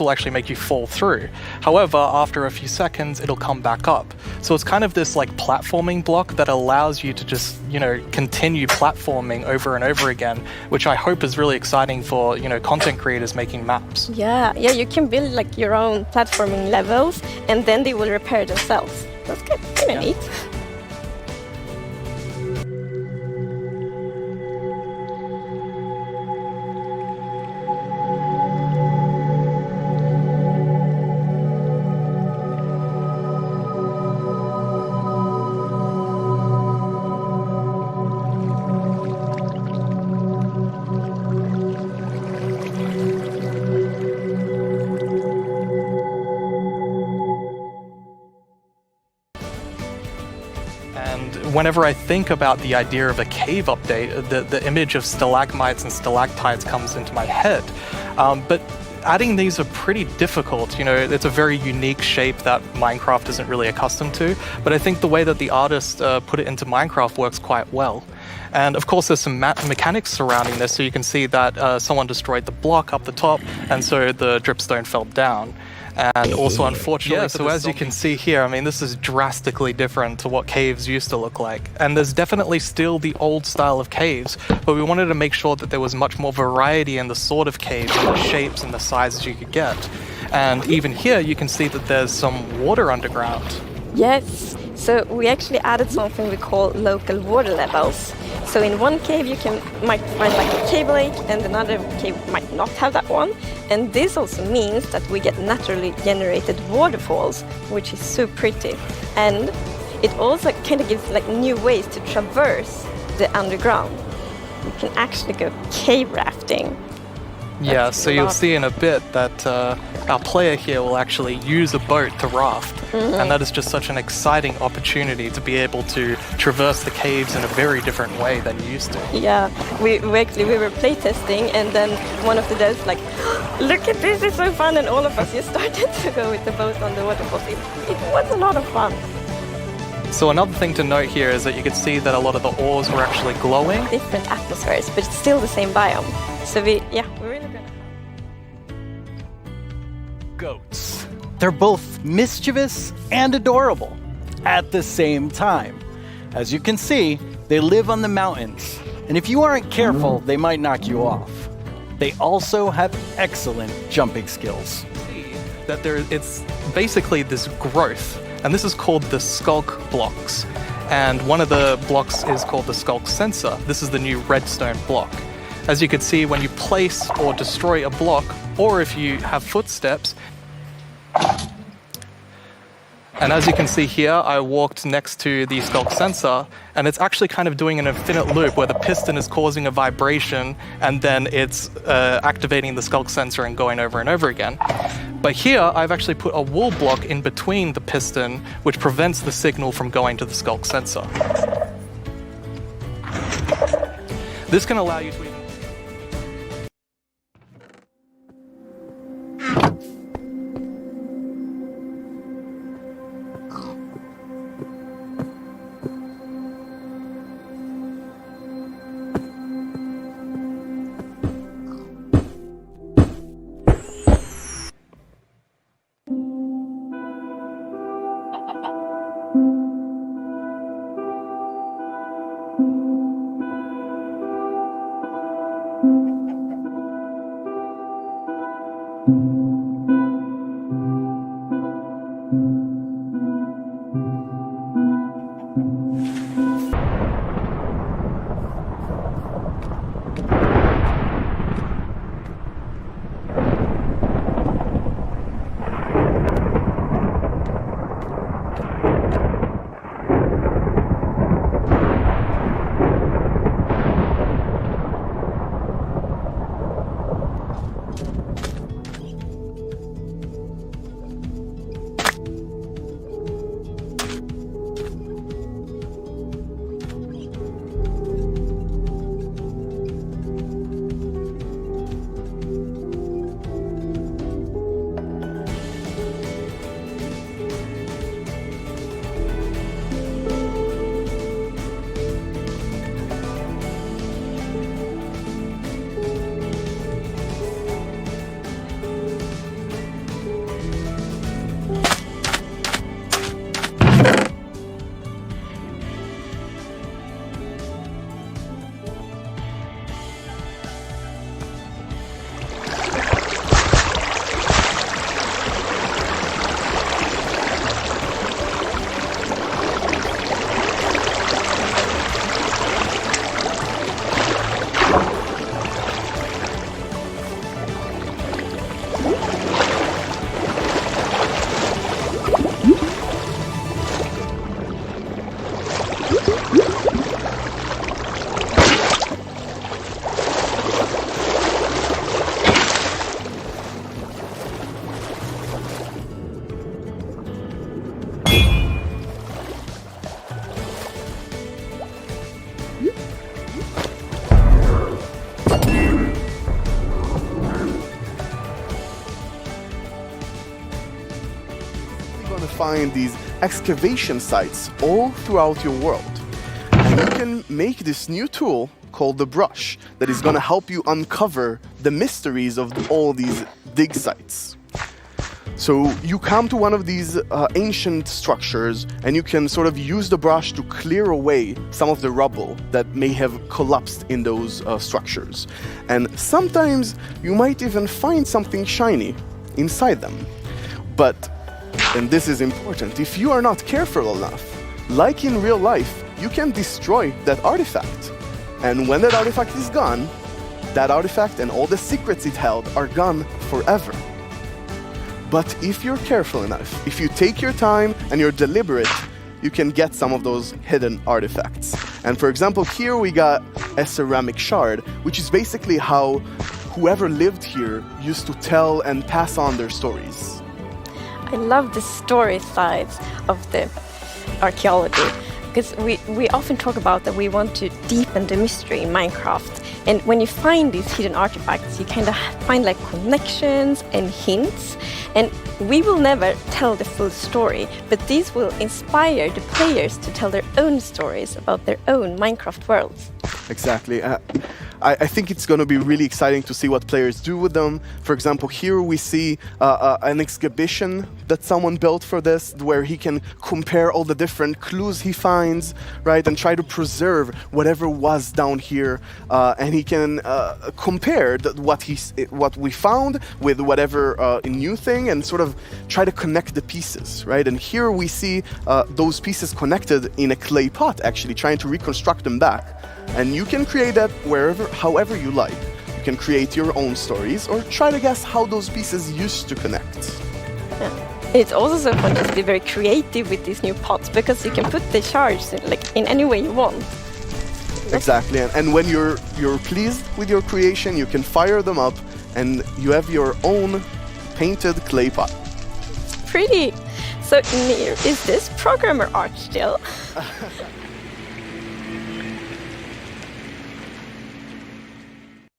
will actually make you fall through. However, after a few seconds, it'll come back up. So it's kind of this like platforming block that allows you to just, you know, continue platforming over and over again, which I hope is really exciting for, you know, content creators making maps. Yeah, you can build like your own platforming levels and then they will repair themselves. That's kind of neat. Whenever I think about the idea of a cave update, the image of stalagmites and stalactites comes into my head. But adding these are pretty difficult. You know, it's a very unique shape that Minecraft isn't really accustomed to. But I think the way that the artist put it into Minecraft works quite well. And of course, there's some mechanics surrounding this. So you can see that someone destroyed the block up the top, and so the dripstone fell down. And also, unfortunately, so as you can see here, I mean, this is drastically different to what caves used to look like. And there's definitely still the old style of caves, but we wanted to make sure that there was much more variety in the sort of caves and the shapes and the sizes you could get. And even here, you can see that there's some water underground. Yes, so we actually added something we call local water levels. So in one cave you might find like a cave lake, and another cave might not have that one. And this also means that we get naturally generated waterfalls, which is so pretty. And it also kind of gives like new ways to traverse the underground. You can actually go cave rafting. Yeah, so you'll see in a bit that our player here will actually use a boat to raft. And that is just such an exciting opportunity to be able to traverse the caves in a very different way than you used to. Yeah, we were playtesting, and then one of the devs like, look at this, it's so fun, and all of us just started to go with the boat on the waterfall. It was a lot of fun. So another thing to note here is that you can see that a lot of the ores were actually glowing. Different atmospheres, but it's still the same biome. So we're really good. Goats. They're both mischievous and adorable at the same time. As you can see, they live on the mountains, and if you aren't careful, they might knock you off. They also have excellent jumping skills. That it's basically this growth, and this is called the skulk blocks. And one of the blocks is called the skulk sensor. This is the new redstone block. As you can see, when you place or destroy a block, or if you have footsteps, and as you can see here, I walked next to the skulk sensor, and it's actually kind of doing an infinite loop where the piston is causing a vibration, and then it's activating the skulk sensor and going over and over again. But here, I've actually put a wool block in between the piston, which prevents the signal from going to the skulk sensor. This can allow you to going to find these excavation sites all throughout your world. And you can make this new tool called the brush that is going to help you uncover the mysteries of all these dig sites. So you come to one of these ancient structures and you can sort of use the brush to clear away some of the rubble that may have collapsed in those structures. And sometimes you might even find something shiny inside them. But, and this is important, if you are not careful enough, like in real life, you can destroy that artifact. And when that artifact is gone, that artifact and all the secrets it held are gone forever. But if you're careful enough, if you take your time and you're deliberate, you can get some of those hidden artifacts. And for example, here we got a ceramic shard, which is basically how whoever lived here used to tell and pass on their stories. I love the story sides of the archaeology, because we often talk about that we want to deepen the mystery in Minecraft. And when you find these hidden artifacts, you kind of find like connections and hints. And we will never tell the full story, but these will inspire the players to tell their own stories about their own Minecraft worlds. Exactly. I think it's going to be really exciting to see what players do with them. For example, here we see an exhibition that someone built for this, where he can compare all the different clues he finds, right, and try to preserve whatever was down here, and he can compare what we found with whatever new thing, and sort of try to connect the pieces, right? And here we see those pieces connected in a clay pot, actually trying to reconstruct them back. And you can create that however you like. You can create your own stories or try to guess how those pieces used to connect. Yeah. It's also so fun to be very creative with these new pots, because you can put the shards in any way you want. Exactly, and when you're pleased with your creation, you can fire them up and you have your own painted clay pot. Pretty! So Nir, is this programmer art still?